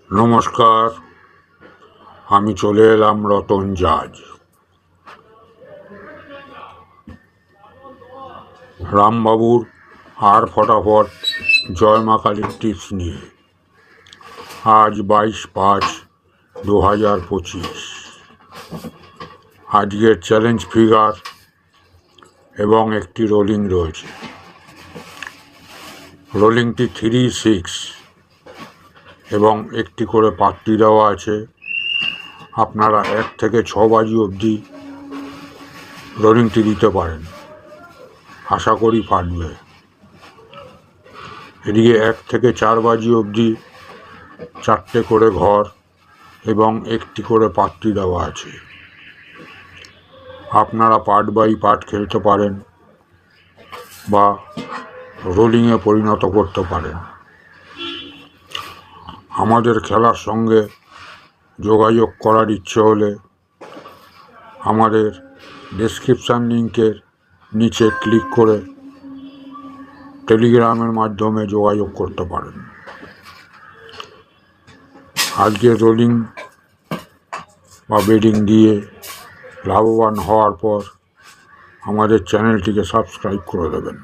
নমস্কার, আমি চলে এলাম রতন জাজ। রামবাবুর আর ফটাফট জয় মা কালীর টিপস নিয়ে। আজ 22/5/2025। আজকের চ্যালেঞ্জ ফিগার এবং একটি রোলিং রয়েছে। রোলিংটি 3, 6 এবং একটি করে পাত্তি দেওয়া আছে। আপনারা 1 থেকে 6 বাজি অবধি রোলিংটি দিতে পারেন, আশা করি ফাটবে। এদিকে 1 থেকে 4 বাজি অবধি 4টে করে ঘর এবং একটি করে পাত্তি দেওয়া আছে। আপনারা পার্ট বাই পার্ট খেলতে পারেন বা রোলিংয়ে পরিণত করতে পারেন। আমাদের খেলার সঙ্গে যোগাযোগ করার ইচ্ছে হলে আমাদের ডেসক্রিপশান লিঙ্কের নিচে ক্লিক করে টেলিগ্রামের মাধ্যমে যোগাযোগ করতে পারেন। আজকে রোলিং বা বেডিং দিয়ে লাভবান হওয়ার পর আমাদের চ্যানেলটিকে সাবস্ক্রাইব করে দেবেন।